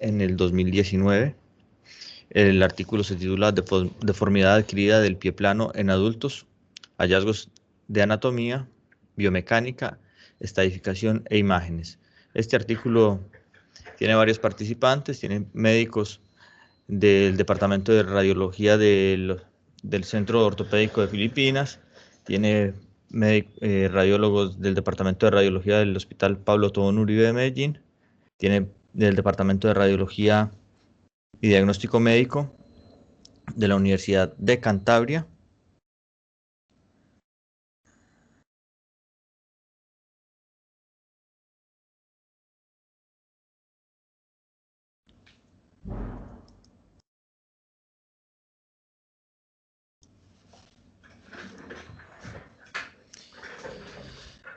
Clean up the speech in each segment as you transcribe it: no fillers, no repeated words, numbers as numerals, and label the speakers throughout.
Speaker 1: en el 2019. El artículo se titula Deformidad adquirida del pie plano en adultos, hallazgos de anatomía, biomecánica, estadificación e imágenes. Este artículo tiene varios participantes, tiene médicos del Departamento de Radiología del Centro Ortopédico de Filipinas, tiene radiólogos del Departamento de Radiología del Hospital Pablo Tobón Uribe de Medellín, tiene del Departamento de Radiología y Diagnóstico Médico de la Universidad de Cantabria.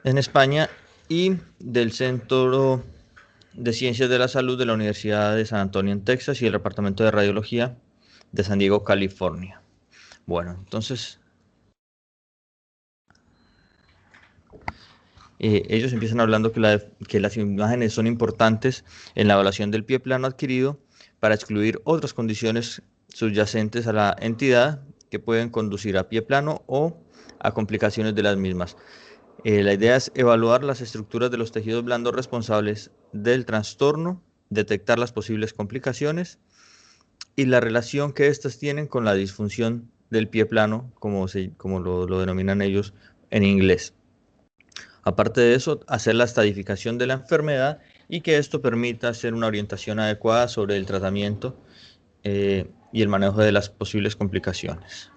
Speaker 1: En España, y del Centro de Ciencias de la Salud de la Universidad de San Antonio en Texas y el Departamento de Radiología de San Diego, California. Bueno, entonces ellos empiezan hablando que las imágenes son importantes en la evaluación del pie plano adquirido para excluir otras condiciones subyacentes a la entidad que pueden conducir a pie plano o a complicaciones de las mismas. La idea es evaluar las estructuras de los tejidos blandos responsables del trastorno, detectar las posibles complicaciones y la relación que éstas tienen con la disfunción del pie plano, como lo denominan ellos en inglés. Aparte de eso, hacer la estadificación de la enfermedad y que esto permita hacer una orientación adecuada sobre el tratamiento y el manejo de las posibles complicaciones.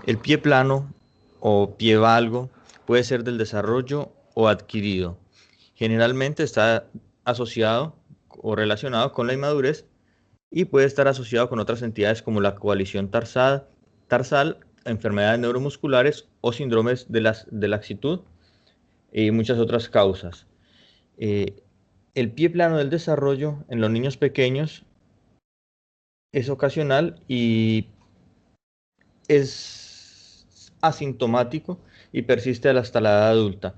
Speaker 1: El pie plano o pie valgo puede ser del desarrollo o adquirido. Generalmente está asociado o relacionado con la inmadurez y puede estar asociado con otras entidades como la coalición tarsal, enfermedades neuromusculares o síndromes de laxitud y muchas otras causas. El pie plano del desarrollo en los niños pequeños es ocasional y es asintomático y persiste hasta la edad adulta.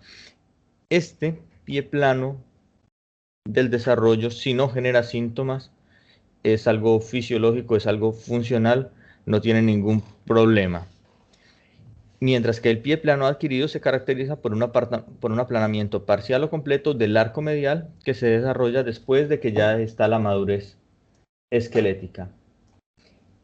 Speaker 1: Este pie plano del desarrollo, si no genera síntomas, es algo fisiológico, es algo funcional, no tiene ningún problema. Mientras que el pie plano adquirido se caracteriza por un aplanamiento parcial o completo del arco medial que se desarrolla después de que ya está la madurez esquelética.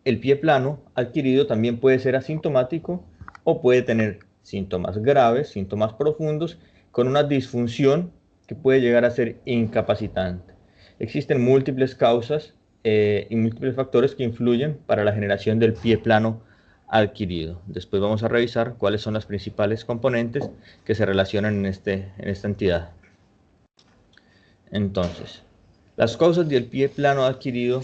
Speaker 1: El pie plano adquirido también puede ser asintomático o puede tener síntomas graves, síntomas profundos, con una disfunción que puede llegar a ser incapacitante. Existen múltiples causas y múltiples factores que influyen para la generación del pie plano adquirido. Después vamos a revisar cuáles son las principales componentes que se relacionan en esta entidad. Entonces, las causas del pie plano adquirido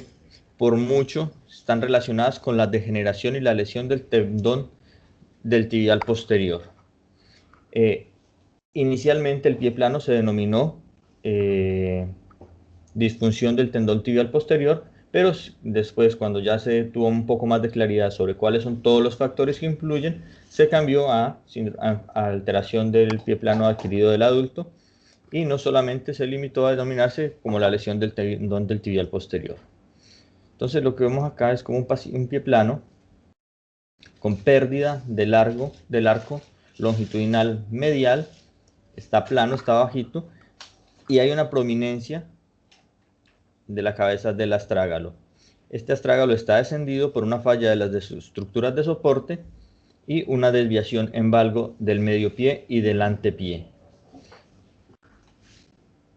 Speaker 1: por mucho están relacionadas con la degeneración y la lesión del tendón del tibial posterior. Inicialmente el pie plano se denominó disfunción del tendón tibial posterior, pero después, cuando ya se tuvo un poco más de claridad sobre cuáles son todos los factores que influyen, se cambió a alteración del pie plano adquirido del adulto y no solamente se limitó a denominarse como la lesión del tendón del tibial posterior. Entonces lo que vemos acá es como un pie plano con pérdida del arco longitudinal medial, está plano, está bajito, y hay una prominencia de la cabeza del astrágalo. Este astrágalo está descendido por una falla de las estructuras de soporte y una desviación en valgo del medio pie y del antepié.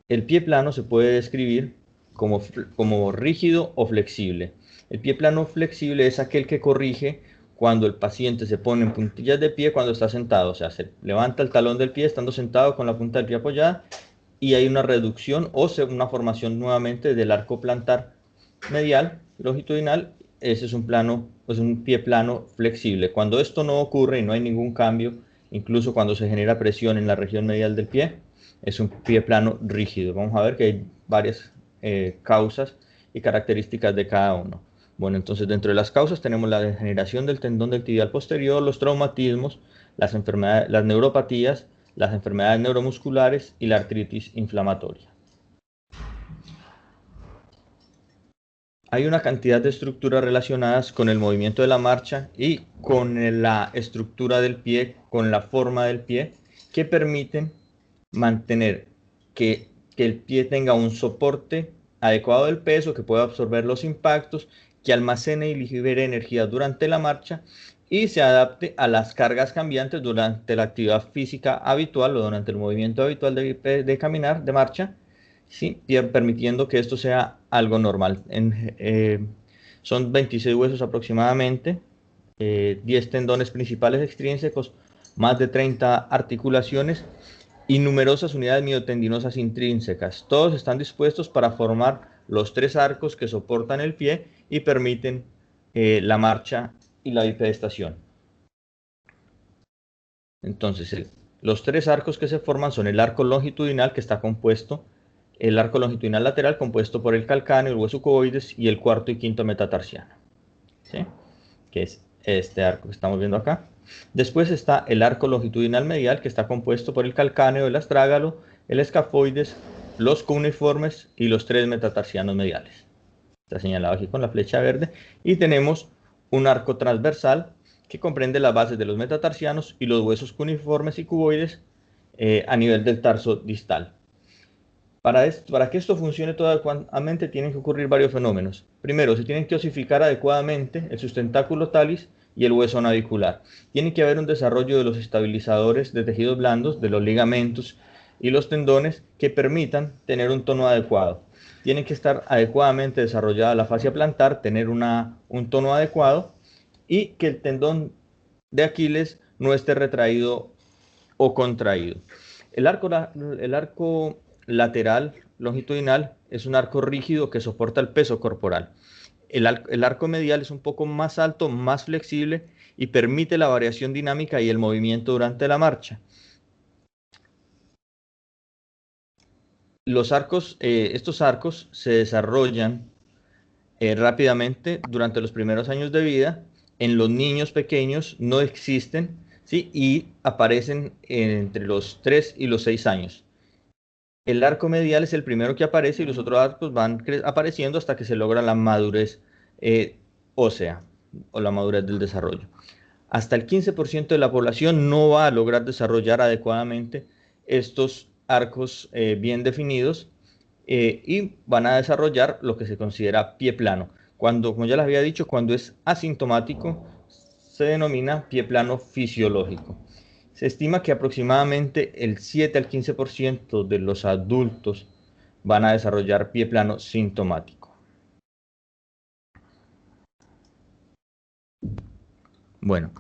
Speaker 1: El pie plano se puede describir como rígido o flexible. El pie plano flexible es aquel que corrige cuando el paciente se pone en puntillas de pie cuando está sentado, o sea, se levanta el talón del pie estando sentado con la punta del pie apoyada y hay una reducción o una formación nuevamente del arco plantar medial longitudinal. Ese es un pie plano flexible. Cuando esto no ocurre y no hay ningún cambio, incluso cuando se genera presión en la región medial del pie, es un pie plano rígido. Vamos a ver que hay varias causas y características de cada uno. Bueno, entonces dentro de las causas tenemos la degeneración del tendón del tibial posterior, los traumatismos, las enfermedades, las neuropatías, las enfermedades neuromusculares y la artritis inflamatoria. Hay una cantidad de estructuras relacionadas con el movimiento de la marcha y con la estructura del pie, con la forma del pie, que permiten mantener que el pie tenga un soporte adecuado del peso, que pueda absorber los impactos, que almacene y libere energía durante la marcha y se adapte a las cargas cambiantes durante la actividad física habitual o durante el movimiento habitual de caminar, de marcha, ¿sí? Permitiendo que esto sea algo normal. Son 26 huesos aproximadamente, 10 tendones principales extrínsecos, más de 30 articulaciones y numerosas unidades miotendinosas intrínsecas. Todos están dispuestos para formar los 3 arcos que soportan el pie y permiten la marcha y la bipedestación. Entonces, los 3 arcos que se forman son el arco longitudinal, que está compuesto, el arco longitudinal lateral compuesto por el calcáneo, el hueso cuboides y el cuarto y quinto metatarsiano, ¿sí? Que es este arco que estamos viendo acá. Después está el arco longitudinal medial, que está compuesto por el calcáneo, el astrágalo, el escafoides, los cuneiformes y los 3 metatarsianos mediales. Está señalado aquí con la flecha verde. Y tenemos un arco transversal que comprende las bases de los metatarsianos y los huesos cuneiformes y cuboides a nivel del tarso distal. Para que esto funcione todo adecuadamente tienen que ocurrir varios fenómenos. Primero, se tienen que osificar adecuadamente el sustentáculo talis y el hueso navicular. Tiene que haber un desarrollo de los estabilizadores de tejidos blandos, de los ligamentos y los tendones que permitan tener un tono adecuado. Tiene que estar adecuadamente desarrollada la fascia plantar, tener un tono adecuado y que el tendón de Aquiles no esté retraído o contraído. El arco lateral longitudinal es un arco rígido que soporta el peso corporal. El arco medial es un poco más alto, más flexible y permite la variación dinámica y el movimiento durante la marcha. Estos arcos se desarrollan rápidamente durante los primeros años de vida. En los niños pequeños no existen, ¿sí? Y aparecen entre los 3 y los 6 años. El arco medial es el primero que aparece y los otros arcos van apareciendo hasta que se logra la madurez ósea o la madurez del desarrollo. Hasta el 15% de la población no va a lograr desarrollar adecuadamente estos arcos bien definidos y van a desarrollar lo que se considera pie plano. Como ya les había dicho, cuando es asintomático se denomina pie plano fisiológico. Se estima que aproximadamente el 7 al 15% de los adultos van a desarrollar pie plano sintomático. Bueno,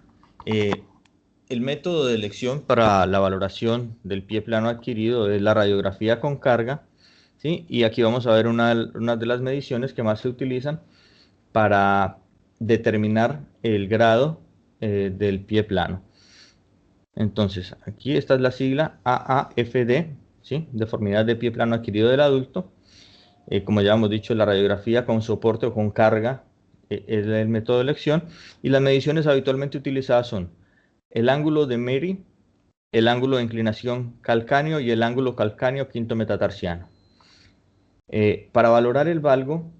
Speaker 1: el método de elección para la valoración del pie plano adquirido es la radiografía con carga, ¿sí? Y aquí vamos a ver una de las mediciones que más se utilizan para determinar el grado del pie plano. Entonces, aquí esta es la sigla AAFD, ¿sí? Deformidad de pie plano adquirido del adulto. Como ya hemos dicho, la radiografía con soporte o con carga es el método de elección. Y las mediciones habitualmente utilizadas son el ángulo de Mary, el ángulo de inclinación calcáneo y el ángulo calcáneo quinto metatarsiano. Para valorar el valgo,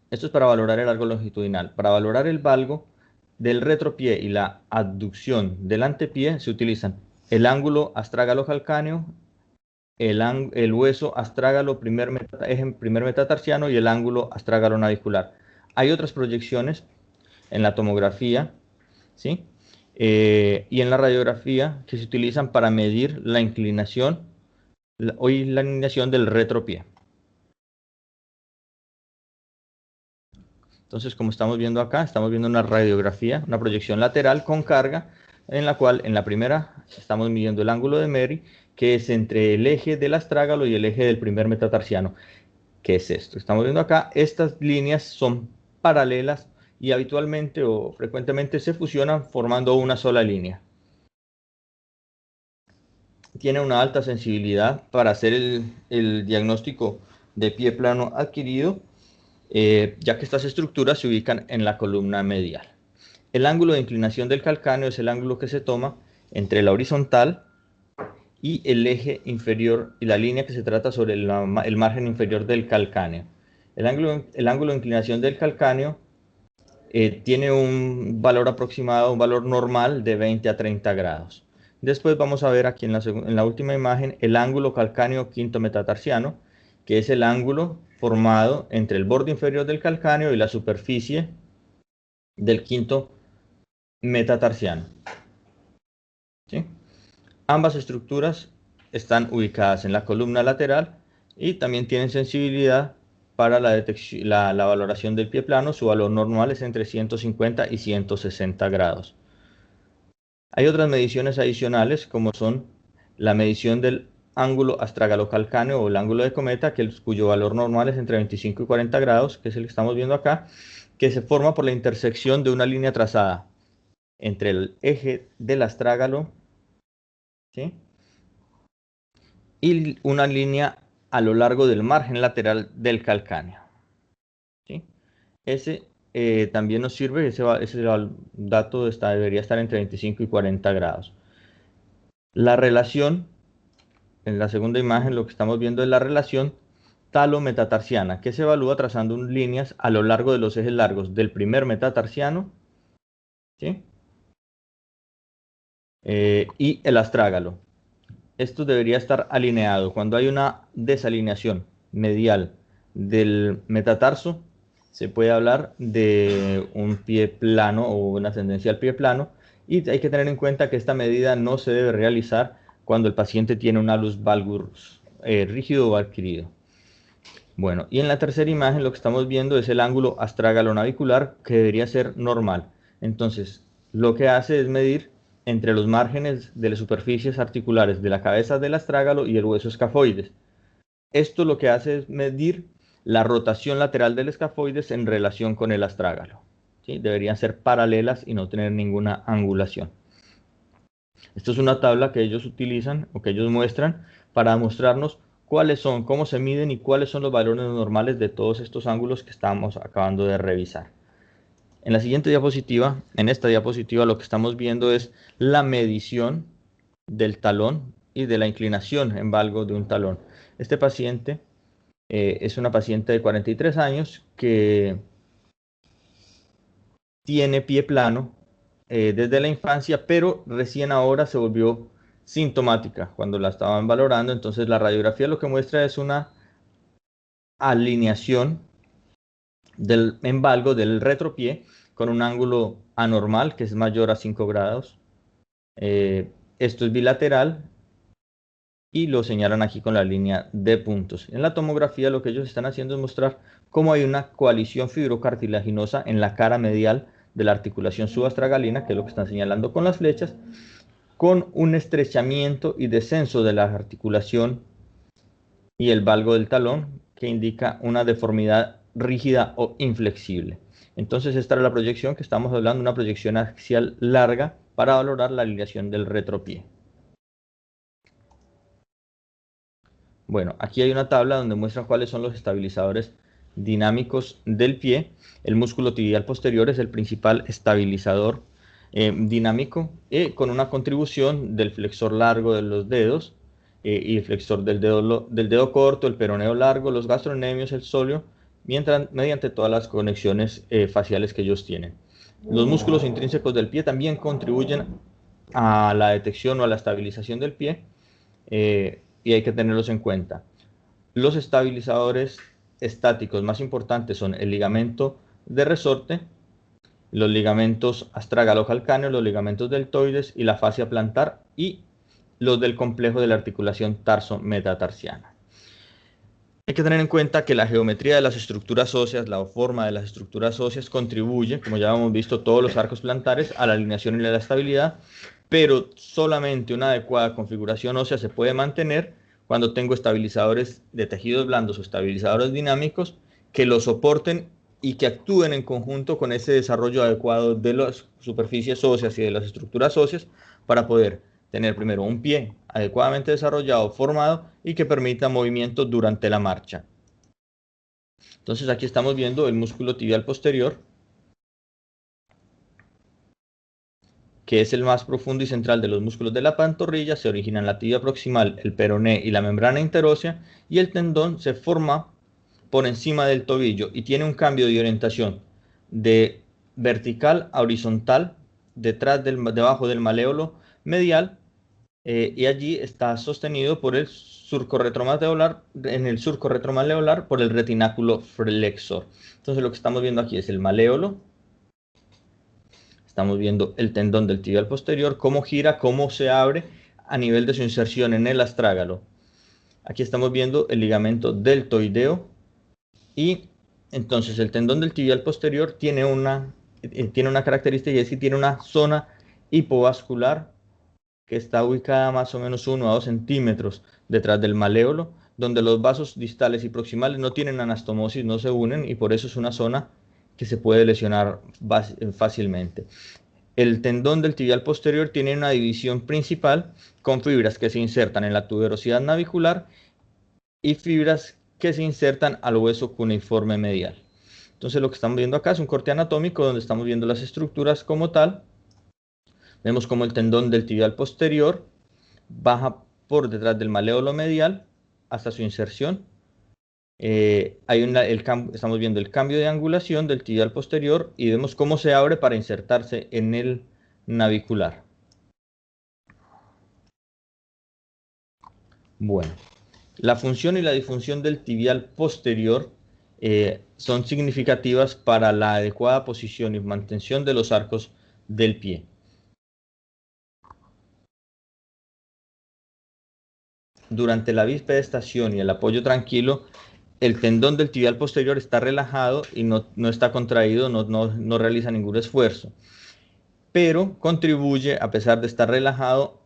Speaker 1: esto es para valorar el arco longitudinal. Para valorar el valgo del retropié y la abducción del antepié se utilizan el ángulo astrágalo calcáneo, el hueso astrágalo primer metatarsiano y el ángulo astrágalo navicular. Hay otras proyecciones en la tomografía, ¿sí? Y en la radiografía que se utilizan para medir la inclinación la inclinación del retropié. Entonces, como estamos viendo acá, estamos viendo una radiografía, una proyección lateral con carga, en la cual en la primera estamos midiendo el ángulo de Mary, que es entre el eje del astrágalo y el eje del primer metatarsiano. ¿Qué es esto? Estamos viendo acá, estas líneas son paralelas y habitualmente o frecuentemente se fusionan formando una sola línea. Tiene una alta sensibilidad para hacer el diagnóstico de pie plano adquirido, ya que estas estructuras se ubican en la columna medial. El ángulo de inclinación del calcáneo es el ángulo que se toma entre la horizontal y el eje inferior y la línea que se trata sobre el margen inferior del calcáneo. El ángulo de inclinación del calcáneo tiene un valor aproximado, un valor normal de 20 a 30 grados. Después vamos a ver aquí en la última imagen el ángulo calcáneo quinto metatarsiano, que es el ángulo formado entre el borde inferior del calcáneo y la superficie del quinto metatarsiano. ¿Sí? Ambas estructuras están ubicadas en la columna lateral y también tienen sensibilidad para la valoración del pie plano. Su valor normal es entre 150 y 160 grados. Hay otras mediciones adicionales, como son la medición del ángulo astragalo-calcáneo o el ángulo de cometa, cuyo valor normal es entre 25 y 40 grados, que es el que estamos viendo acá, que se forma por la intersección de una línea trazada entre el eje del astrágalo, ¿sí?, y una línea a lo largo del margen lateral del calcáneo, ¿sí? Ese también nos sirve, ese dato debería estar entre 25 y 40 grados. La relación, en la segunda imagen lo que estamos viendo es la relación talo-metatarsiana, que se evalúa trazando líneas a lo largo de los ejes largos del primer metatarsiano, ¿sí?, y el astrágalo. Esto debería estar alineado. Cuando hay una desalineación medial del metatarso, se puede hablar de un pie plano o una tendencia al pie plano, y hay que tener en cuenta que esta medida no se debe realizar cuando el paciente tiene un alus valgus rígido o adquirido. Bueno, y en la tercera imagen lo que estamos viendo es el ángulo astrágalo-navicular, que debería ser normal. Entonces, lo que hace es medir entre los márgenes de las superficies articulares de la cabeza del astrágalo y el hueso escafoides. Esto lo que hace es medir la rotación lateral del escafoides en relación con el astrágalo, ¿sí? Deberían ser paralelas y no tener ninguna angulación. Esto es una tabla que ellos utilizan o que ellos muestran para mostrarnos cuáles son, cómo se miden y cuáles son los valores normales de todos estos ángulos que estamos acabando de revisar. En la siguiente diapositiva, en esta diapositiva, lo que estamos viendo es la medición del talón y de la inclinación en valgo de un talón. Este paciente es una paciente de 43 años que tiene pie plano desde la infancia, pero recién ahora se volvió sintomática cuando la estaban valorando. Entonces la radiografía lo que muestra es una alineación en valgo del retropié con un ángulo anormal que es mayor a 5 grados. Esto es bilateral y lo señalan aquí con la línea de puntos. En la tomografía lo que ellos están haciendo es mostrar cómo hay una coalición fibrocartilaginosa en la cara medial de la articulación subastragalina, que es lo que están señalando con las flechas, con un estrechamiento y descenso de la articulación y el valgo del talón, que indica una deformidad rígida o inflexible. Entonces esta era la proyección que estamos hablando, una proyección axial larga para valorar la alineación del retropié. Bueno, aquí hay una tabla donde muestran cuáles son los estabilizadores dinámicos del pie. El músculo tibial posterior es el principal estabilizador dinámico, con una contribución del flexor largo de los dedos y el flexor del dedo corto, el peroneo largo, los gastrocnemios, el sóleo, mediante todas las conexiones faciales que ellos tienen. Los músculos intrínsecos del pie también contribuyen a la detección o a la estabilización del pie, y hay que tenerlos en cuenta. Los estabilizadores estáticos más importantes son el ligamento de resorte, los ligamentos astragalo-calcáneos, los ligamentos deltoides y la fascia plantar, y los del complejo de la articulación tarso-metatarsiana. Hay que tener en cuenta que la geometría de las estructuras óseas, la forma de las estructuras óseas contribuye, como ya hemos visto, todos los arcos plantares a la alineación y la estabilidad, pero solamente una adecuada configuración ósea se puede mantener cuando tengo estabilizadores de tejidos blandos o estabilizadores dinámicos que lo soporten y que actúen en conjunto con ese desarrollo adecuado de las superficies óseas y de las estructuras óseas para poder tener primero un pie adecuadamente desarrollado, formado y que permita movimiento durante la marcha. Entonces aquí estamos viendo el músculo tibial posterior, que es el más profundo y central de los músculos de la pantorrilla, se origina en la tibia proximal, el peroné y la membrana interósea, y el tendón se forma por encima del tobillo y tiene un cambio de orientación de vertical a horizontal debajo del maléolo medial, y allí está sostenido por el surco retromaleolar, en el surco retromaleolar por el retináculo flexor. Entonces lo que estamos viendo aquí es el maléolo. Estamos viendo el tendón del tibial posterior, cómo gira, cómo se abre a nivel de su inserción en el astrágalo. Aquí estamos viendo el ligamento deltoideo, y entonces el tendón del tibial posterior tiene una característica, y es que tiene una zona hipovascular que está ubicada más o menos 1 a 2 centímetros detrás del maléolo, donde los vasos distales y proximales no tienen anastomosis, no se unen, y por eso es una zona que se puede lesionar fácilmente. El tendón del tibial posterior tiene una división principal con fibras que se insertan en la tuberosidad navicular y fibras que se insertan al hueso cuneiforme medial. Entonces lo que estamos viendo acá es un corte anatómico donde estamos viendo las estructuras como tal. Vemos como el tendón del tibial posterior baja por detrás del maléolo medial hasta su inserción. Estamos viendo el cambio de angulación del tibial posterior y vemos cómo se abre para insertarse en el navicular. Bueno, la función y la disfunción del tibial posterior son significativas para la adecuada posición y mantención de los arcos del pie. Durante la bipedestación y el apoyo tranquilo, el tendón del tibial posterior está relajado y no está contraído, no realiza ningún esfuerzo, pero contribuye, a pesar de estar relajado,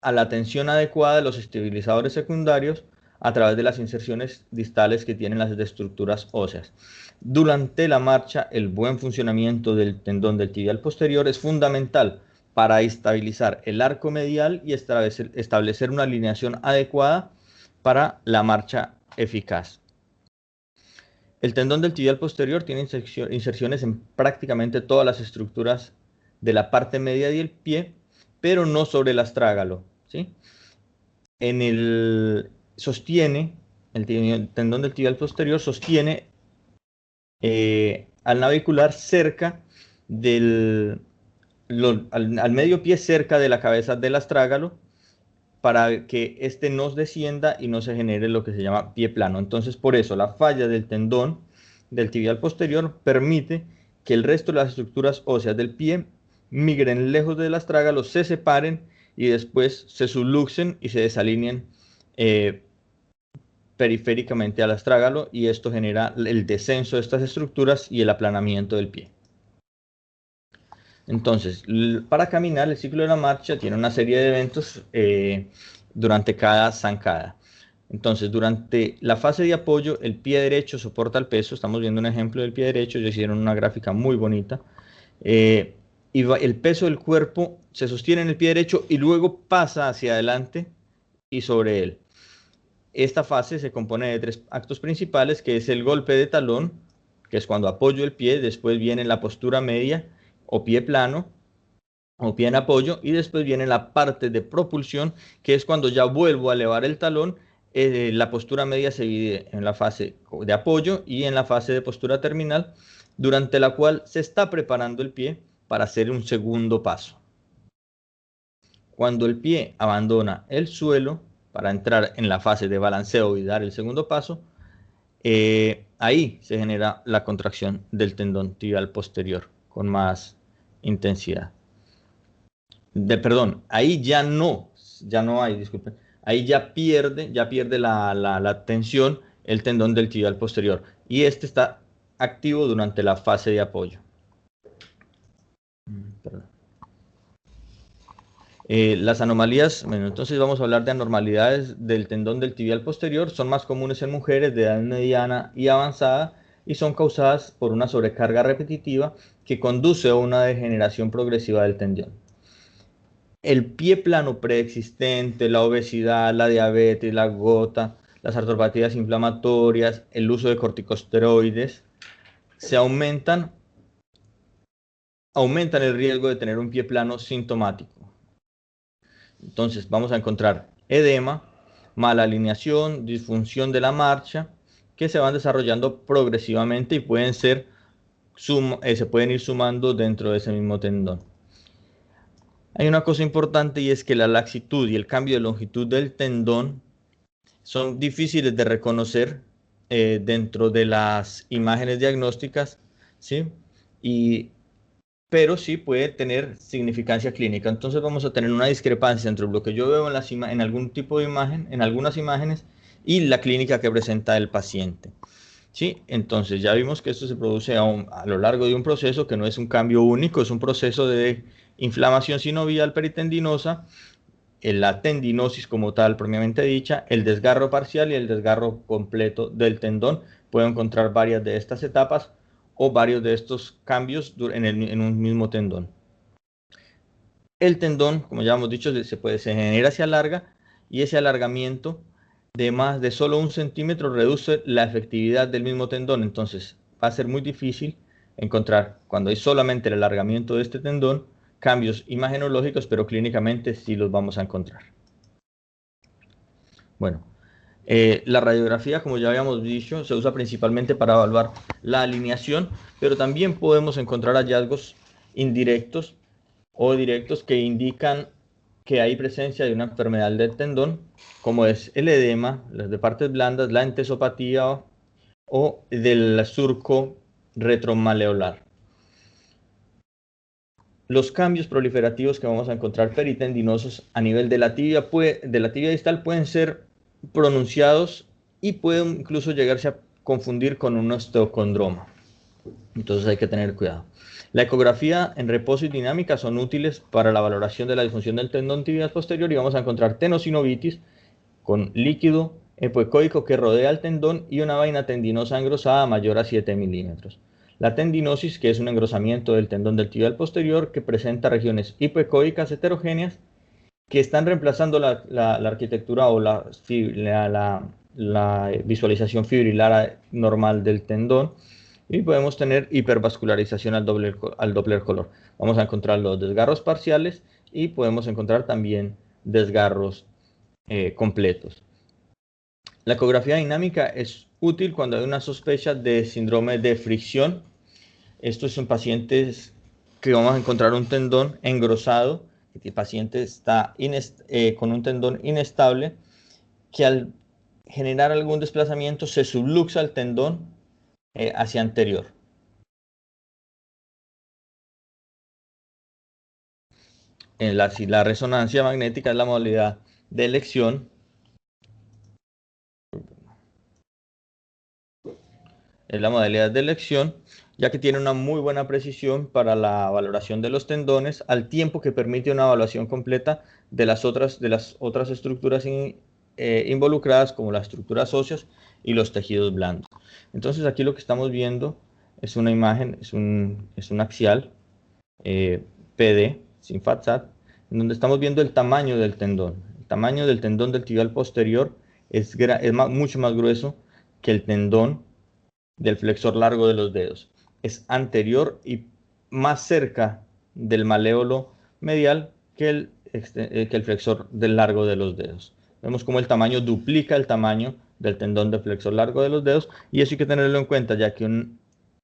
Speaker 1: a la tensión adecuada de los estabilizadores secundarios a través de las inserciones distales que tienen las estructuras óseas. Durante la marcha, el buen funcionamiento del tendón del tibial posterior es fundamental para estabilizar el arco medial y establecer una alineación adecuada para la marcha eficaz. El tendón del tibial posterior tiene inserciones en prácticamente todas las estructuras de la parte media del pie, pero no sobre el astrágalo, ¿sí? El tendón del tibial posterior sostiene al navicular cerca al medio pie, cerca de la cabeza del astrágalo, para que éste no descienda y no se genere lo que se llama pie plano. Entonces, por eso, la falla del tendón del tibial posterior permite que el resto de las estructuras óseas del pie migren lejos del astrágalo, se separen y después se subluxen y se desalineen periféricamente al astrágalo, y esto genera el descenso de estas estructuras y el aplanamiento del pie. Entonces, para caminar, el ciclo de la marcha tiene una serie de eventos durante cada zancada. Entonces, durante la fase de apoyo, el pie derecho soporta el peso. Estamos viendo un ejemplo del pie derecho, ellos hicieron una gráfica muy bonita. Y el peso del cuerpo se sostiene en el pie derecho y luego pasa hacia adelante y sobre él. Esta fase se compone de 3 actos principales, que es el golpe de talón, que es cuando apoyo el pie, después viene la postura media o pie plano o pie en apoyo, y después viene la parte de propulsión, que es cuando ya vuelvo a elevar el talón. La postura media se divide en la fase de apoyo y en la fase de postura terminal, durante la cual se está preparando el pie para hacer un segundo paso. Cuando el pie abandona el suelo para entrar en la fase de balanceo y dar el segundo paso, ahí se genera la contracción del tendón tibial posterior con más intensidad. Perdón, ahí ya no hay, disculpen, ahí ya pierde la tensión el tendón del tibial posterior, y este está activo durante la fase de apoyo. Perdón. Las anomalías, bueno, entonces vamos a hablar de anormalidades del tendón del tibial posterior. Son más comunes en mujeres de edad mediana y avanzada y son causadas por una sobrecarga repetitiva que conduce a una degeneración progresiva del tendón. El pie plano preexistente, la obesidad, la diabetes, la gota, las artropatías inflamatorias, el uso de corticosteroides, se aumentan aumentan el riesgo de tener un pie plano sintomático. Entonces vamos a encontrar edema, mala alineación, disfunción de la marcha, que se van desarrollando progresivamente y pueden ser se pueden ir sumando dentro de ese mismo tendón. Hay una cosa importante y es que la laxitud y el cambio de longitud del tendón son difíciles de reconocer dentro de las imágenes diagnósticas, ¿sí? Pero sí puede tener significancia clínica. Entonces vamos a tener una discrepancia entre lo que yo veo en algún tipo de imagen, en algunas imágenes, y la clínica que presenta el paciente. ¿Sí? Entonces ya vimos que esto se produce a lo largo de un proceso que no es un cambio único, es un proceso de inflamación sinovial peritendinosa, la tendinosis como tal propiamente dicha, el desgarro parcial y el desgarro completo del tendón. Puedo encontrar varias de estas etapas o varios de estos cambios en un mismo tendón. El tendón, como ya hemos dicho, se genera, se alarga, y ese alargamiento de más de solo 1 centímetro reduce la efectividad del mismo tendón. Entonces va a ser muy difícil encontrar, cuando hay solamente el alargamiento de este tendón, cambios imagenológicos, pero clínicamente sí los vamos a encontrar. Bueno, la radiografía, como ya habíamos dicho, se usa principalmente para evaluar la alineación, pero también podemos encontrar hallazgos indirectos o directos que indican que hay presencia de una enfermedad del tendón, como es el edema, las de partes blandas, la entesopatía o del surco retromaleolar. Los cambios proliferativos que vamos a encontrar peritendinosos a nivel de la tibia distal pueden ser pronunciados y pueden incluso llegarse a confundir con un osteocondroma. Entonces hay que tener cuidado. La ecografía en reposo y dinámica son útiles para la valoración de la disfunción del tendón tibial posterior, y vamos a encontrar tenosinovitis con líquido epoecoico que rodea el tendón y una vaina tendinosa engrosada mayor a 7 milímetros. La tendinosis, que es un engrosamiento del tendón del tibial posterior que presenta regiones hipoecoicas heterogéneas que están reemplazando la arquitectura o la visualización fibrilar normal del tendón, y podemos tener hipervascularización al Doppler color. Vamos a encontrar los desgarros parciales y podemos encontrar también desgarros completos. La ecografía dinámica es útil cuando hay una sospecha de síndrome de fricción. Estos son pacientes que vamos a encontrar un tendón engrosado, el paciente está con un tendón inestable, que al generar algún desplazamiento se subluxa el tendón hacia anterior. Si la resonancia magnética es la modalidad de elección, ya que tiene una muy buena precisión para la valoración de los tendones, al tiempo que permite una evaluación completa de las otras estructuras involucradas, como las estructuras óseas y los tejidos blandos. Entonces aquí lo que estamos viendo es una imagen, es un axial PD sin FATSAT, en donde estamos viendo el tamaño del tendón. El tamaño del tendón del tibial posterior es mucho más grueso que el tendón del flexor largo de los dedos. Es anterior y más cerca del maléolo medial que el flexor del largo de los dedos. Vemos cómo el tamaño duplica el tamaño del tendón del flexor largo de los dedos, y eso hay que tenerlo en cuenta, ya que un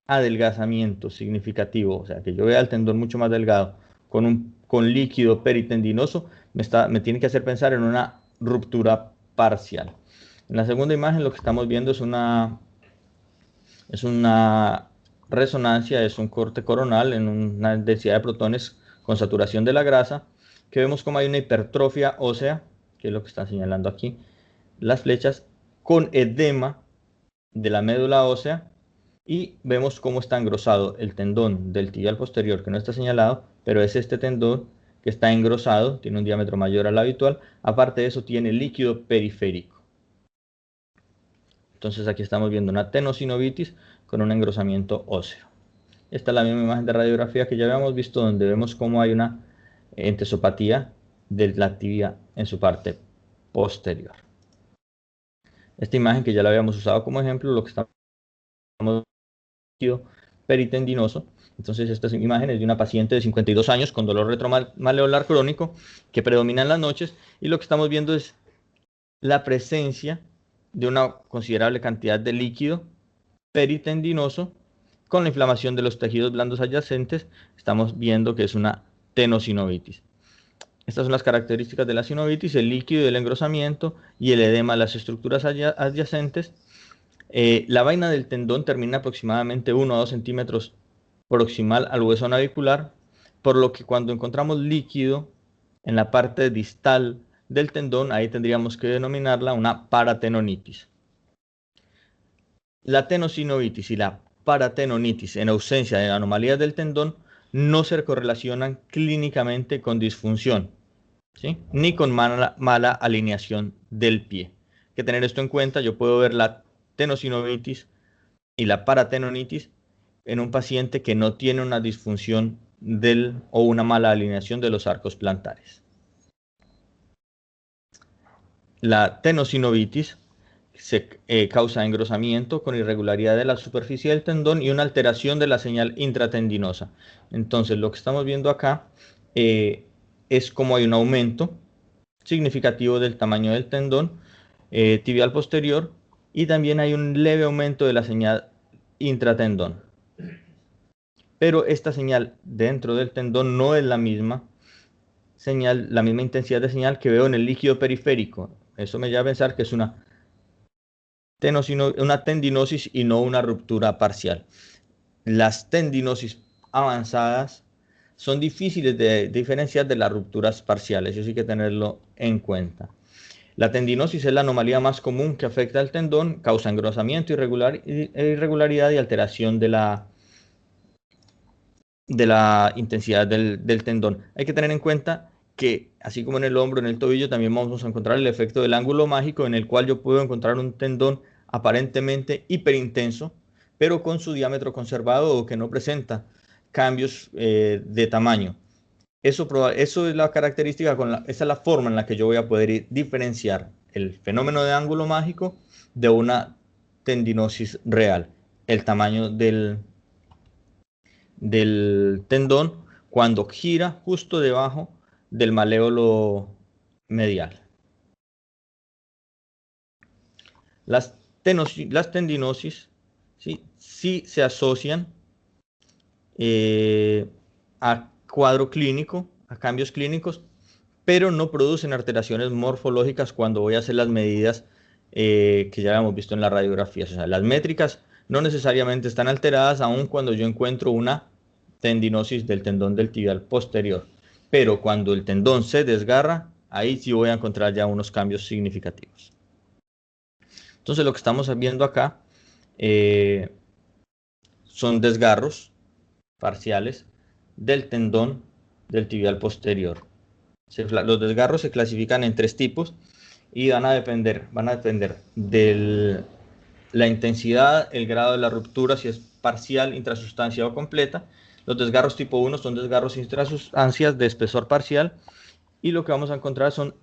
Speaker 1: adelgazamiento significativo, o sea, que yo vea el tendón mucho más delgado con líquido peritendinoso, me tiene que hacer pensar en una ruptura parcial. En la segunda imagen lo que estamos viendo es una resonancia, es un corte coronal en una densidad de protones con saturación de la grasa, que vemos como hay una hipertrofia ósea, que es lo que están señalando aquí las flechas, con edema de la médula ósea, y vemos cómo está engrosado el tendón del tibial posterior, que no está señalado, pero es este tendón que está engrosado, tiene un diámetro mayor al habitual. Aparte de eso, tiene líquido periférico. Entonces aquí estamos viendo una tenosinovitis con un engrosamiento óseo. Esta es la misma imagen de radiografía que ya habíamos visto, donde vemos cómo hay una entesopatía de la tibia en su parte posterior. Esta imagen, que ya la habíamos usado como ejemplo, lo que estamos viendo peritendinoso. Entonces, estas imágenes de una paciente de 52 años con dolor retromaleolar crónico que predomina en las noches, y lo que estamos viendo es la presencia de una considerable cantidad de líquido peritendinoso con la inflamación de los tejidos blandos adyacentes. Estamos viendo que es una tenosinovitis. Estas son las características de la sinovitis: el líquido y el engrosamiento y el edema de las estructuras adyacentes. La vaina del tendón termina aproximadamente 1 a 2 centímetros proximal al hueso navicular, por lo que cuando encontramos líquido en la parte distal del tendón, ahí tendríamos que denominarla una paratenonitis. La tenosinovitis y la paratenonitis, en ausencia de anomalías del tendón, no se correlacionan clínicamente con disfunción, ¿sí?, ni con mala alineación del pie. Hay que tener esto en cuenta. Yo puedo ver la tenosinovitis y la paratenonitis en un paciente que no tiene una disfunción o una mala alineación de los arcos plantares. La tenosinovitis se causa engrosamiento con irregularidad de la superficie del tendón y una alteración de la señal intratendinosa. Entonces, lo que estamos viendo acá es como hay un aumento significativo del tamaño del tendón tibial posterior, y también hay un leve aumento de la señal intratendón. Pero esta señal dentro del tendón no es la misma señal, la misma intensidad de señal que veo en el líquido periférico. Eso me lleva a pensar que es una tendinosis y no una ruptura parcial. Las tendinosis avanzadas son difíciles de diferenciar de las rupturas parciales. Eso hay que tenerlo en cuenta. La tendinosis es la anomalía más común que afecta al tendón, causa engrosamiento irregularidad y alteración de la intensidad del tendón. Hay que tener en cuenta que, así como en el hombro, en el tobillo, también vamos a encontrar el efecto del ángulo mágico, en el cual yo puedo encontrar un tendón aparentemente hiperintenso, pero con su diámetro conservado o que no presenta cambios de tamaño. Eso es la característica, esa es la forma en la que yo voy a poder diferenciar el fenómeno de ángulo mágico de una tendinosis real. El tamaño del tendón cuando gira justo debajo del maléolo medial. Las tendinosis sí se asocian a cuadro clínico, a cambios clínicos, pero no producen alteraciones morfológicas cuando voy a hacer las medidas que ya habíamos visto en las radiografías. O sea, las métricas no necesariamente están alteradas aun cuando yo encuentro una tendinosis del tendón del tibial posterior. Pero cuando el tendón se desgarra, ahí sí voy a encontrar ya unos cambios significativos. Entonces, lo que estamos viendo acá son desgarros parciales del tendón del tibial posterior. Los desgarros se clasifican en 3 tipos y van a depender de la intensidad, el grado de la ruptura, si es parcial, intrasustancia o completa. Los desgarros tipo 1 son desgarros intrasustancias de espesor parcial, y lo que vamos a encontrar son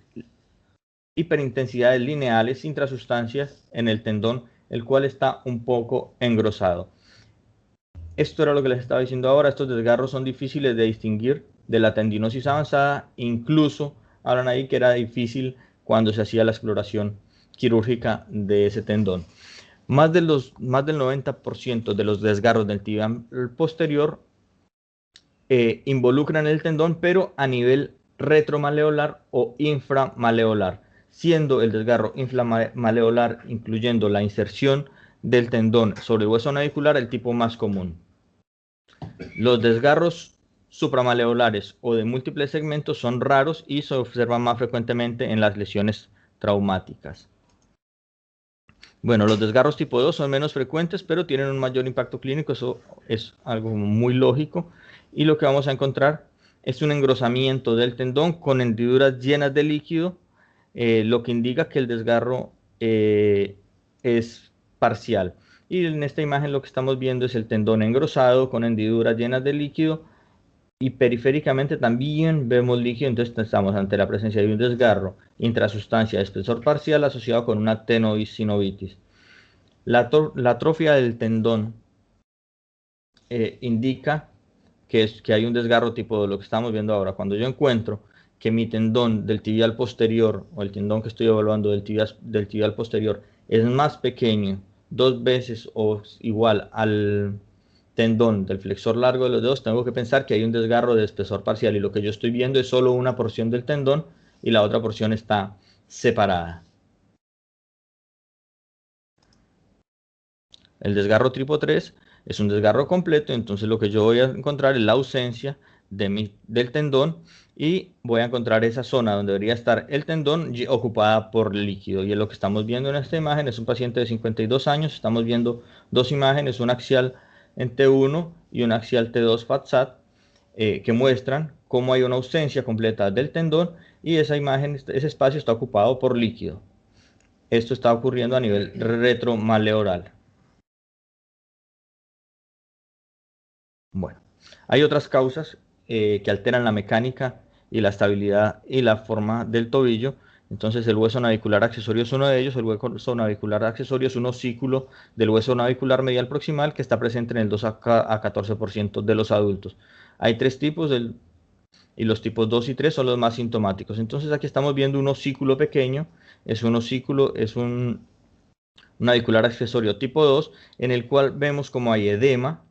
Speaker 1: hiperintensidades lineales intrasustancias en el tendón, el cual está un poco engrosado. Esto era lo que les estaba diciendo ahora. Estos desgarros son difíciles de distinguir de la tendinosis avanzada. Incluso hablan ahí que era difícil cuando se hacía la exploración quirúrgica de ese tendón. Más del 90% de los desgarros del tibial posterior involucran el tendón, pero a nivel retromaleolar o inframaleolar, siendo el desgarro inframaleolar, incluyendo la inserción del tendón sobre el hueso navicular, el tipo más común. Los desgarros supramaleolares o de múltiples segmentos son raros y se observan más frecuentemente en las lesiones traumáticas. Bueno, los desgarros tipo 2 son menos frecuentes, pero tienen un mayor impacto clínico. Eso es algo muy lógico. Y lo que vamos a encontrar es un engrosamiento del tendón con hendiduras llenas de líquido, lo que indica que el desgarro es parcial. Y en esta imagen lo que estamos viendo es el tendón engrosado con hendiduras llenas de líquido, y periféricamente también vemos líquido. Entonces estamos ante la presencia de un desgarro intrasustancia de espesor parcial asociado con una tenosinovitis. La atrofia del tendón indica que hay un desgarro tipo de lo que estamos viendo ahora. Cuando yo encuentro que mi tendón del tibial posterior, o el tendón que estoy evaluando del tibial posterior, es más pequeño, 2 veces o igual al tendón del flexor largo de los dedos, tengo que pensar que hay un desgarro de espesor parcial, y lo que yo estoy viendo es solo una porción del tendón y la otra porción está separada. El desgarro tipo 3 es un desgarro completo, entonces lo que yo voy a encontrar es la ausencia del tendón, y voy a encontrar esa zona donde debería estar el tendón ocupada por líquido. Y es lo que estamos viendo en esta imagen. Es un paciente de 52 años. Estamos viendo dos imágenes, una axial en T1 y una axial T2 FATSAT, que muestran cómo hay una ausencia completa del tendón, y esa imagen, ese espacio está ocupado por líquido. Esto está ocurriendo a nivel retromaleoral. Bueno, hay otras causas que alteran la mecánica y la estabilidad y la forma del tobillo. Entonces el hueso navicular accesorio es uno de ellos. El hueso navicular accesorio es un osículo del hueso navicular medial proximal que está presente en el 2 a 14% de los adultos. Hay tres tipos, y los tipos 2 y 3 son los más sintomáticos. Entonces aquí estamos viendo un osículo pequeño. Es un navicular accesorio tipo 2, en el cual vemos como hay edema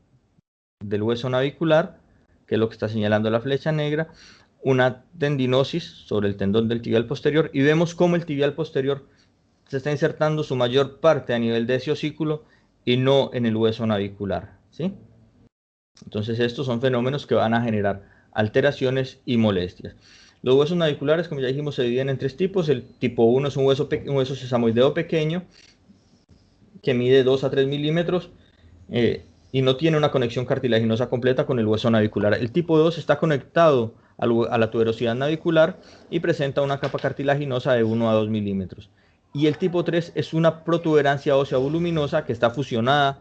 Speaker 1: del hueso navicular, que es lo que está señalando la flecha negra, una tendinosis sobre el tendón del tibial posterior, y vemos cómo el tibial posterior se está insertando su mayor parte a nivel de ese osículo y no en el hueso navicular, ¿sí? Entonces estos son fenómenos que van a generar alteraciones y molestias. Los huesos naviculares, como ya dijimos, se dividen en tres tipos. El tipo 1 es un hueso sesamoideo pequeño que mide 2 a 3 milímetros, y no tiene una conexión cartilaginosa completa con el hueso navicular. El tipo 2 está conectado a la tuberosidad navicular y presenta una capa cartilaginosa de 1 a 2 milímetros. Y el tipo 3 es una protuberancia ósea voluminosa que está fusionada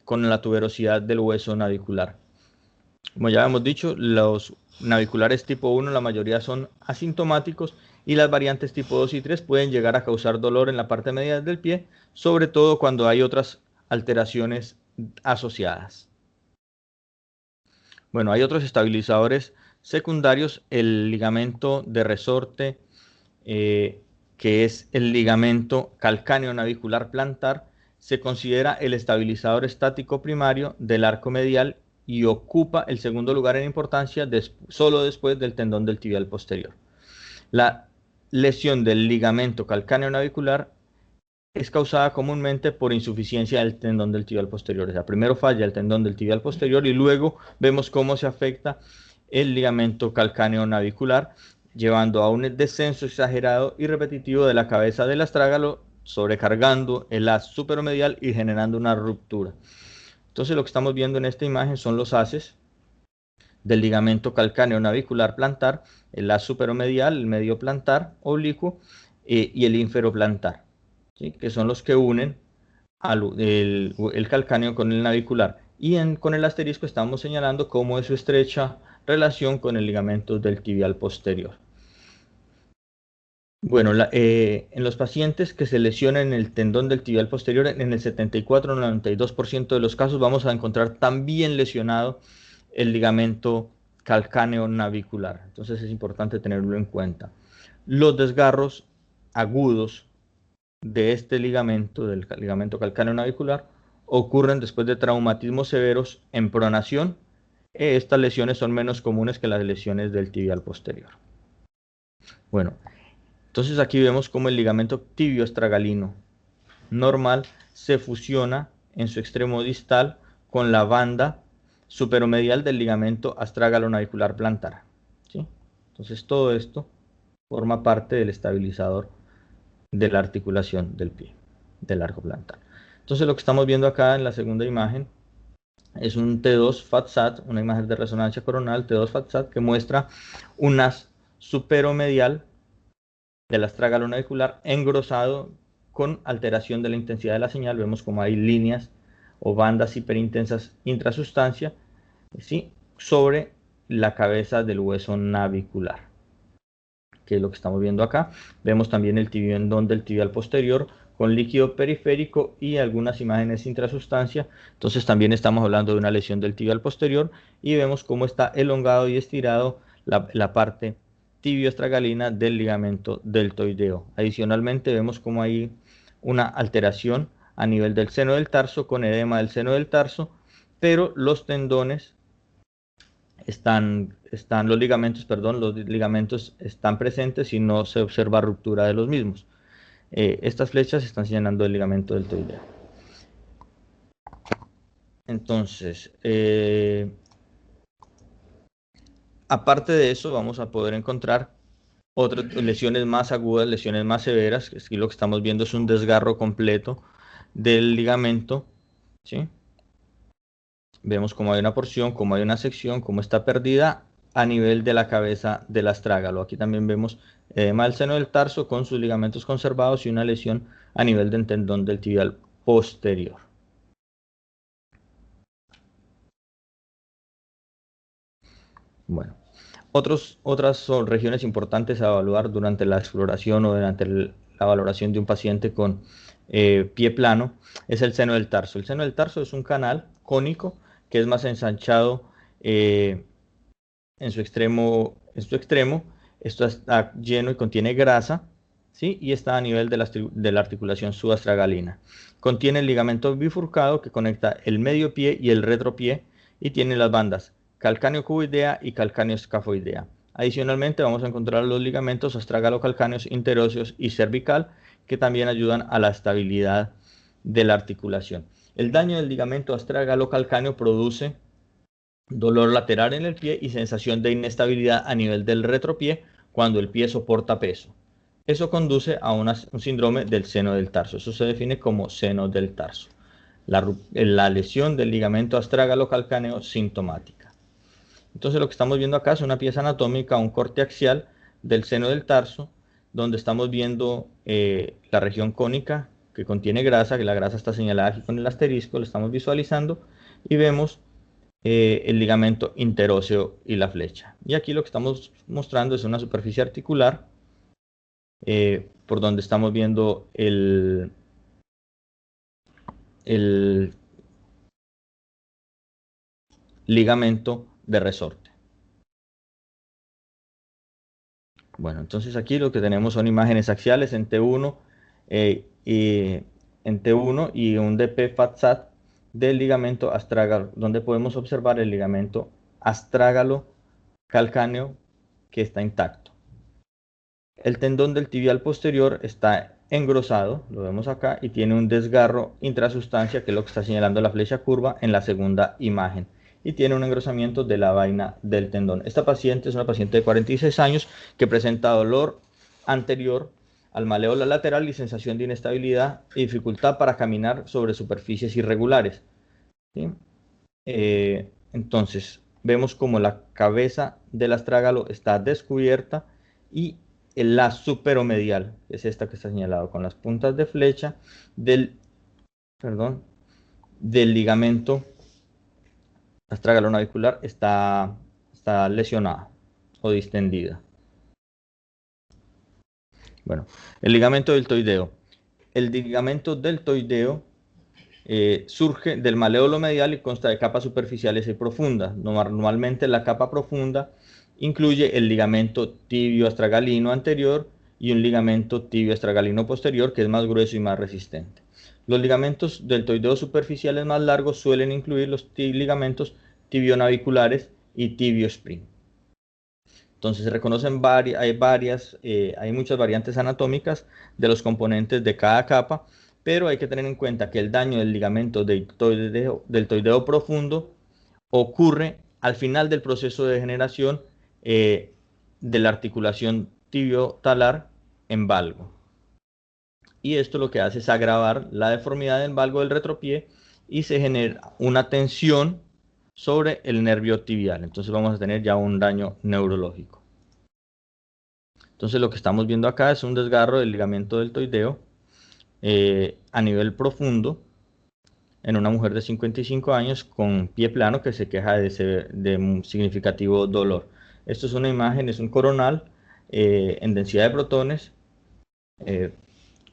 Speaker 1: con la tuberosidad del hueso navicular. Como ya hemos dicho, los naviculares tipo 1 la mayoría son asintomáticos, y las variantes tipo 2 y 3 pueden llegar a causar dolor en la parte media del pie, sobre todo cuando hay otras alteraciones asociadas. Bueno, hay otros estabilizadores secundarios. El ligamento de resorte, que es el ligamento calcáneo navicular plantar, se considera el estabilizador estático primario del arco medial y ocupa el segundo lugar en importancia solo después del tendón del tibial posterior. La lesión del ligamento calcáneo navicular es causada comúnmente por insuficiencia del tendón del tibial posterior. O sea, primero falla el tendón del tibial posterior y luego vemos cómo se afecta el ligamento calcáneo navicular, llevando a un descenso exagerado y repetitivo de la cabeza del astrágalo, sobrecargando el haz superomedial y generando una ruptura. Entonces lo que estamos viendo en esta imagen son los haces del ligamento calcáneo navicular plantar, el haz superomedial, el medio plantar oblicuo, y el inferoplantar, ¿sí? Que son los que unen el calcáneo con el navicular. Y con el asterisco estamos señalando cómo es su estrecha relación con el ligamento del tibial posterior. Bueno, en los pacientes que se lesionan el tendón del tibial posterior, en el 74-92% de los casos vamos a encontrar también lesionado el ligamento calcáneo navicular. Entonces es importante tenerlo en cuenta. Los desgarros agudos de este ligamento, del ligamento calcáneo navicular, ocurren después de traumatismos severos en pronación. Estas lesiones son menos comunes que las lesiones del tibial posterior. Bueno, entonces aquí vemos cómo el ligamento tibio estragalino normal se fusiona en su extremo distal con la banda superomedial del ligamento astrágalo navicular plantar, ¿sí? Entonces todo esto forma parte del estabilizador de la articulación del pie, del arco plantar. Entonces lo que estamos viendo acá en la segunda imagen es un T2 FATSAT, una imagen de resonancia coronal T2 FATSAT, que muestra un haz superomedial del astrágalo navicular engrosado con alteración de la intensidad de la señal. Vemos como hay líneas o bandas hiperintensas intrasustancia, ¿sí?, sobre la cabeza del hueso navicular, que es lo que estamos viendo acá. Vemos también el tendón del tibial posterior con líquido periférico y algunas imágenes intrasustancia. Entonces también estamos hablando de una lesión del tibial posterior y vemos cómo está elongado y estirado la parte tibioestragalina del ligamento deltoideo. Adicionalmente vemos cómo hay una alteración a nivel del seno del tarso con edema del seno del tarso, pero los tendones los ligamentos están presentes y no se observa ruptura de los mismos. Estas flechas están señalando el ligamento deltoideo. Entonces, aparte de eso, vamos a poder encontrar otras lesiones más agudas, lesiones más severas. Aquí lo que estamos viendo es un desgarro completo del ligamento, ¿sí? Vemos cómo hay una porción, cómo hay una sección, cómo está perdida a nivel de la cabeza del astrágalo. Aquí también vemos edema del seno del tarso con sus ligamentos conservados y una lesión a nivel del tendón del tibial posterior. Bueno, otras regiones importantes a evaluar durante la exploración o durante la valoración de un paciente con pie plano es el seno del tarso. El seno del tarso es un canal cónico que es más ensanchado en su extremo. Esto está lleno y contiene grasa, ¿sí? Y está a nivel de la articulación subastragalina. Contiene el ligamento bifurcado que conecta el medio pie y el retropié y tiene las bandas calcáneo-cuboidea y calcáneo-escafoidea. Adicionalmente vamos a encontrar los ligamentos astrágalo-calcáneos interóseos y cervical que también ayudan a la estabilidad de la articulación. El daño del ligamento astrágalo-calcáneo produce dolor lateral en el pie y sensación de inestabilidad a nivel del retropié cuando el pie soporta peso. Eso conduce a un síndrome del seno del tarso. Eso se define como seno del tarso. La lesión del ligamento astrágalo-calcáneo sintomática. Entonces lo que estamos viendo acá es una pieza anatómica, un corte axial del seno del tarso, donde estamos viendo la región cónica que contiene grasa, que la grasa está señalada aquí con el asterisco, lo estamos visualizando, y vemos el ligamento interóseo y la flecha. Y aquí lo que estamos mostrando es una superficie articular por donde estamos viendo el ligamento de resorte. Bueno, entonces aquí lo que tenemos son imágenes axiales en T1 y un DP FATSAT del ligamento astrágalo, donde podemos observar el ligamento astrágalo calcáneo que está intacto. El tendón del tibial posterior está engrosado, lo vemos acá, y tiene un desgarro intrasustancia, que es lo que está señalando la flecha curva en la segunda imagen, y tiene un engrosamiento de la vaina del tendón. Esta paciente es una paciente de 46 años que presenta dolor anterior al maléolo lateral y sensación de inestabilidad y dificultad para caminar sobre superficies irregulares, ¿sí? Entonces, vemos como la cabeza del astrágalo está descubierta y la superomedial, que es esta que está señalado con las puntas de flecha del ligamento astrágalo navicular está lesionada o distendida. Bueno, el ligamento deltoideo. El ligamento deltoideo surge del maléolo medial y consta de capas superficiales y profundas. Normalmente la capa profunda incluye el ligamento tibio astragalino anterior y un ligamento tibio astragalino posterior que es más grueso y más resistente. Los ligamentos deltoideos superficiales más largos suelen incluir los ligamentos tibionaviculares y tibio spring. Entonces se reconocen hay muchas variantes anatómicas de los componentes de cada capa, pero hay que tener en cuenta que el daño del ligamento deltoideo profundo ocurre al final del proceso de degeneración de la articulación tibio-talar en valgo. Y esto lo que hace es agravar la deformidad del valgo del retropié y se genera una tensión sobre el nervio tibial. Entonces vamos a tener ya un daño neurológico. Entonces lo que estamos viendo acá es un desgarro del ligamento deltoideo a nivel profundo en una mujer de 55 años con pie plano que se queja de un significativo dolor. Esto es una imagen, es un coronal en densidad de protones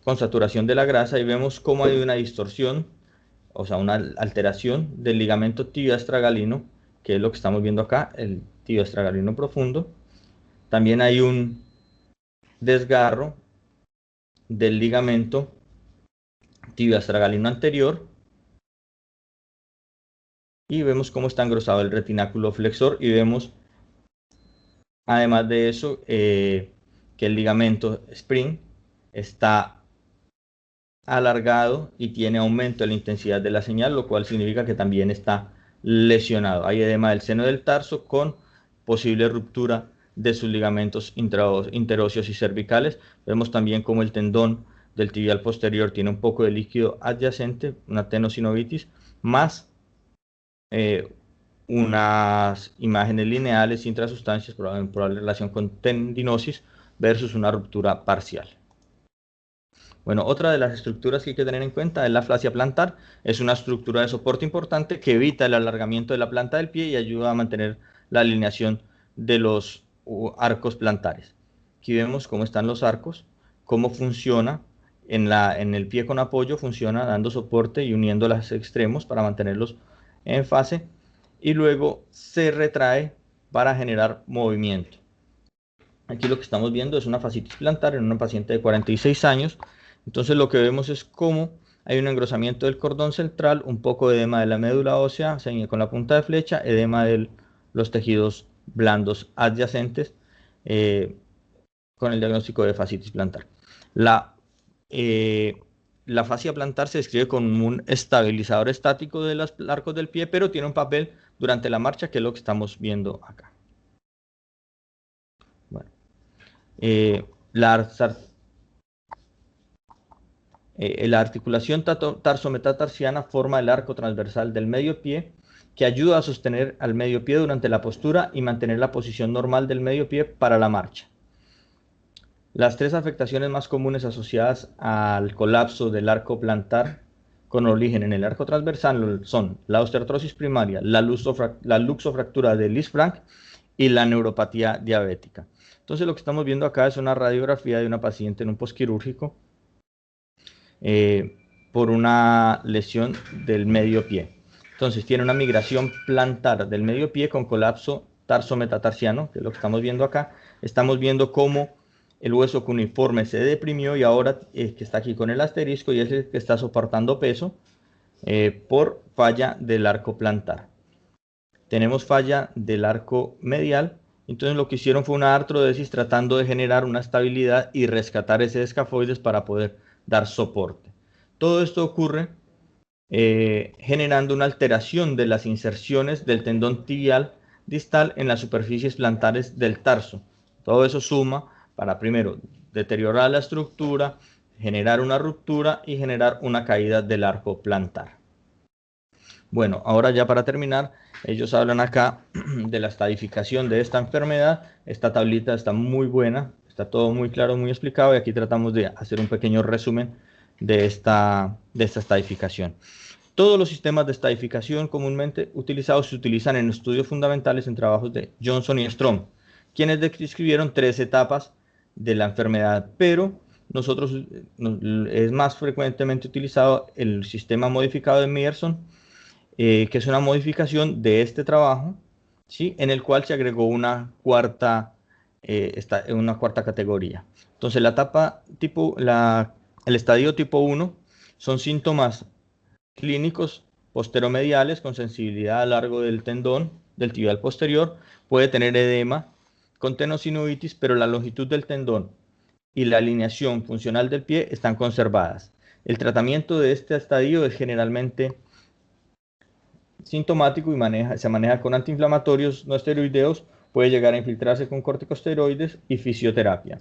Speaker 1: con saturación de la grasa y vemos cómo hay una distorsión, o sea, una alteración del ligamento tibio-astragalino, que es lo que estamos viendo acá, el tibio-astragalino profundo. También hay un desgarro del ligamento tibio-astragalino anterior y vemos cómo está engrosado el retináculo flexor y vemos, además de eso, que el ligamento spring está alargado y tiene aumento de la intensidad de la señal, lo cual significa que también está lesionado. Hay edema del seno del tarso con posible ruptura de sus ligamentos interóseos y cervicales. Vemos también como el tendón del tibial posterior tiene un poco de líquido adyacente, una tenosinovitis, más unas imágenes lineales intrasustancias, probable relación con tendinosis versus una ruptura parcial. Bueno, otra de las estructuras que hay que tener en cuenta es la fascia plantar. Es una estructura de soporte importante que evita el alargamiento de la planta del pie y ayuda a mantener la alineación de los arcos plantares. Aquí vemos cómo están los arcos, cómo funciona en el pie con apoyo, funciona dando soporte y uniendo los extremos para mantenerlos en fase y luego se retrae para generar movimiento. Aquí lo que estamos viendo es una fascitis plantar en una paciente de 46 años. Entonces lo que vemos es cómo hay un engrosamiento del cordón central, un poco de edema de la médula ósea, con la punta de flecha, edema de los tejidos blandos adyacentes, con el diagnóstico de fascitis plantar. La fascia plantar se describe como un estabilizador estático de los arcos del pie, pero tiene un papel durante la marcha, que es lo que estamos viendo acá. Bueno, la articulación tarso-metatarsiana forma el arco transversal del medio pie, que ayuda a sostener al medio pie durante la postura y mantener la posición normal del medio pie para la marcha. Las tres afectaciones más comunes asociadas al colapso del arco plantar con origen en el arco transversal son la osteoartrosis primaria, la luxofractura de Lisfranc y la neuropatía diabética. Entonces lo que estamos viendo acá es una radiografía de una paciente en un posquirúrgico por una lesión del medio pie. Entonces tiene una migración plantar del medio pie con colapso tarso-metatarsiano, que es lo que estamos viendo acá. Estamos viendo cómo el hueso cuneiforme se deprimió y ahora que está aquí con el asterisco y es el que está soportando peso por falla del arco plantar. Tenemos falla del arco medial. Entonces lo que hicieron fue una artrodesis tratando de generar una estabilidad y rescatar ese escafoides para poder dar soporte. Todo esto ocurre generando una alteración de las inserciones del tendón tibial distal en las superficies plantares del tarso. Todo eso suma para primero deteriorar la estructura, generar una ruptura y generar una caída del arco plantar. Bueno, ahora ya para terminar, ellos hablan acá de la estadificación de esta enfermedad. Esta tablita está muy buena, está todo muy claro, muy explicado y aquí tratamos de hacer un pequeño resumen de esta estadificación. Todos los sistemas de estadificación comúnmente utilizados se utilizan en estudios fundamentales en trabajos de Johnson y Strom, quienes describieron 3 etapas de la enfermedad, pero nosotros es más frecuentemente utilizado el sistema modificado de Meyerson, que es una modificación de este trabajo, ¿sí? En el cual se agregó una cuarta categoría. Entonces la etapa el estadio tipo 1 son síntomas clínicos posteromediales con sensibilidad a lo largo del tendón del tibial posterior, puede tener edema con tenosinovitis, pero la longitud del tendón y la alineación funcional del pie están conservadas. El tratamiento de este estadio es generalmente sintomático y se maneja con antiinflamatorios no esteroideos, puede llegar a infiltrarse con corticosteroides y fisioterapia.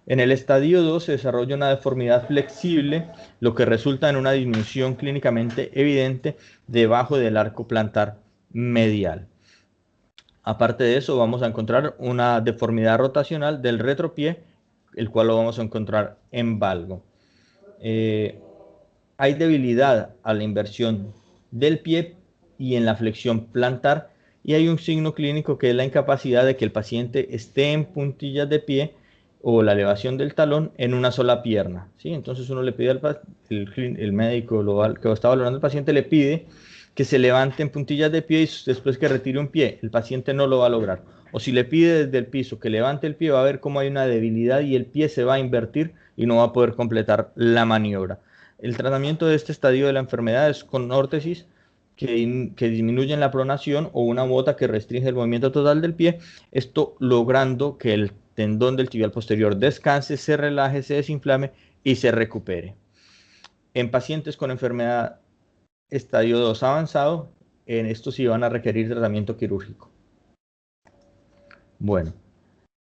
Speaker 1: En el estadio 2 se desarrolla una deformidad flexible, lo que resulta en una disminución clínicamente evidente debajo del arco plantar medial. Aparte de eso, vamos a encontrar una deformidad rotacional del retropié, el cual lo vamos a encontrar en valgo. Hay debilidad a la inversión del pie y en la flexión plantar, y hay un signo clínico que es la incapacidad de que el paciente esté en puntillas de pie o la elevación del talón en una sola pierna, ¿sí? Entonces uno le pide el médico que está valorando al paciente le pide que se levante en puntillas de pie y después que retire un pie. El paciente no lo va a lograr. O si le pide desde el piso que levante el pie, va a ver cómo hay una debilidad y el pie se va a invertir y no va a poder completar la maniobra. El tratamiento de este estadio de la enfermedad es con órtesis que disminuyen la pronación o una bota que restringe el movimiento total del pie, esto logrando que el tendón del tibial posterior descanse, se relaje, se desinflame y se recupere. En pacientes con enfermedad estadio 2 avanzado, en estos sí van a requerir tratamiento quirúrgico. Bueno,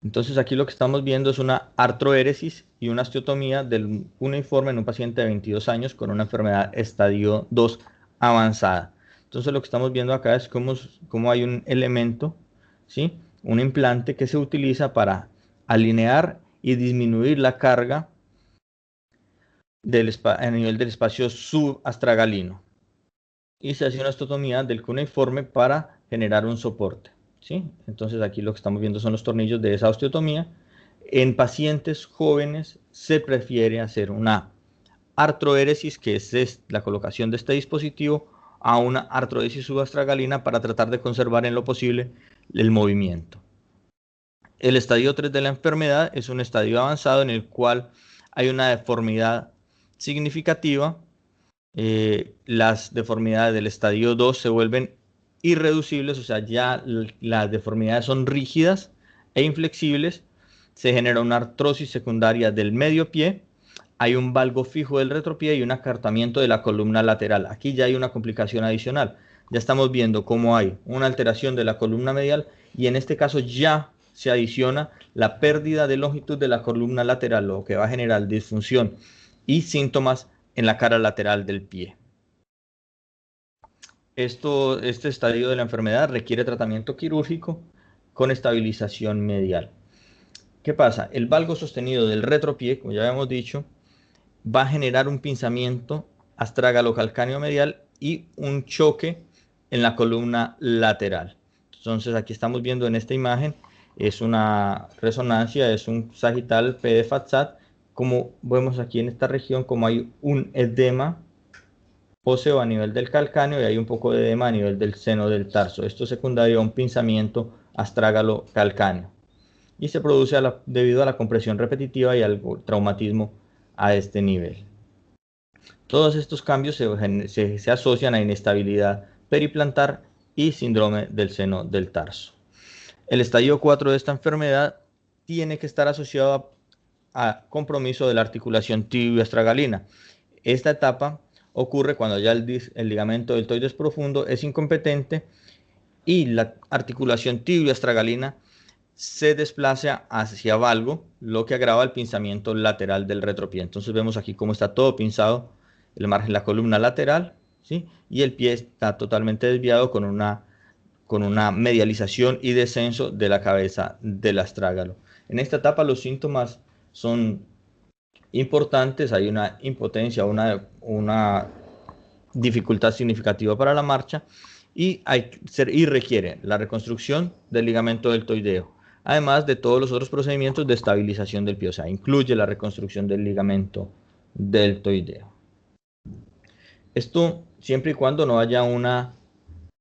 Speaker 1: entonces aquí lo que estamos viendo es una artroéresis y una osteotomía del cuneiforme en un paciente de 22 años con una enfermedad estadio 2 avanzada. Entonces lo que estamos viendo acá es cómo hay un elemento, ¿sí? Un implante que se utiliza para alinear y disminuir la carga a nivel del espacio subastragalino. Y se hace una osteotomía del cuneiforme para generar un soporte, ¿sí? Entonces aquí lo que estamos viendo son los tornillos de esa osteotomía. En pacientes jóvenes se prefiere hacer una artroéresis, que es la colocación de este dispositivo, a una artrodesis subastragalina para tratar de conservar en lo posible el movimiento. El estadio 3 de la enfermedad es un estadio avanzado en el cual hay una deformidad significativa. Las deformidades del estadio 2 se vuelven irreducibles, o sea, ya las deformidades son rígidas e inflexibles. Se genera una artrosis secundaria del medio pie, hay un valgo fijo del retropié y un acartamiento de la columna lateral. Aquí ya hay una complicación adicional. Ya estamos viendo cómo hay una alteración de la columna medial y en este caso ya se adiciona la pérdida de longitud de la columna lateral, lo que va a generar disfunción y síntomas en la cara lateral del pie. Este estadio de la enfermedad requiere tratamiento quirúrgico con estabilización medial. ¿Qué pasa? El valgo sostenido del retropié, como ya habíamos dicho, va a generar un pinzamiento astrágalo-calcáneo medial y un choque en la columna lateral. Entonces aquí estamos viendo en esta imagen, es una resonancia, es un sagital P de Fatsat, como vemos aquí en esta región, como hay un edema óseo a nivel del calcáneo y hay un poco de edema a nivel del seno del tarso. Esto es secundario a un pinzamiento astrágalo-calcáneo y se produce debido a la compresión repetitiva y al traumatismo a este nivel. Todos estos cambios se asocian a inestabilidad periplantar y síndrome del seno del tarso. El estadio 4 de esta enfermedad tiene que estar asociado a compromiso de la articulación tibio-astragalina. Esta etapa ocurre cuando ya el ligamento deltoides profundo es incompetente y la articulación tibio-astragalina se desplaza hacia valgo, lo que agrava el pinzamiento lateral del retropié. Entonces vemos aquí cómo está todo pinzado, el margen, la columna lateral, ¿sí? Y el pie está totalmente desviado con una medialización y descenso de la cabeza del astrágalo. En esta etapa los síntomas son importantes, hay una impotencia, una dificultad significativa para la marcha y requiere la reconstrucción del ligamento deltoideo, además de todos los otros procedimientos de estabilización del pie, o sea, incluye la reconstrucción del ligamento deltoideo. Esto siempre y cuando no haya una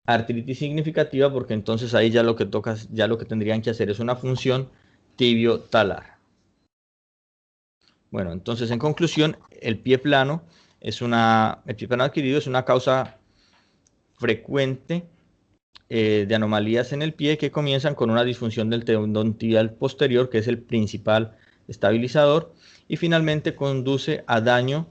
Speaker 1: artritis significativa, porque entonces ahí ya lo que tendrían que hacer es una función tibio-talar. Bueno, entonces en conclusión, el pie plano adquirido es una causa frecuente de anomalías en el pie que comienzan con una disfunción del tendón tibial posterior, que es el principal estabilizador, y finalmente conduce a daño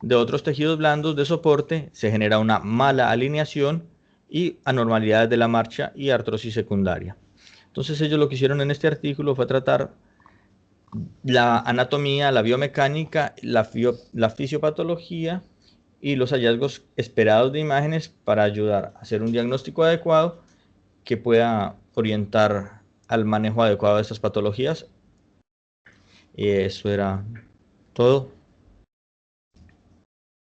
Speaker 1: de otros tejidos blandos de soporte, se genera una mala alineación y anormalidades de la marcha y artrosis secundaria. Entonces ellos lo que hicieron en este artículo fue tratar la anatomía, la biomecánica, la fisiopatología y los hallazgos esperados de imágenes para ayudar a hacer un diagnóstico adecuado que pueda orientar al manejo adecuado de estas patologías. Y eso era todo.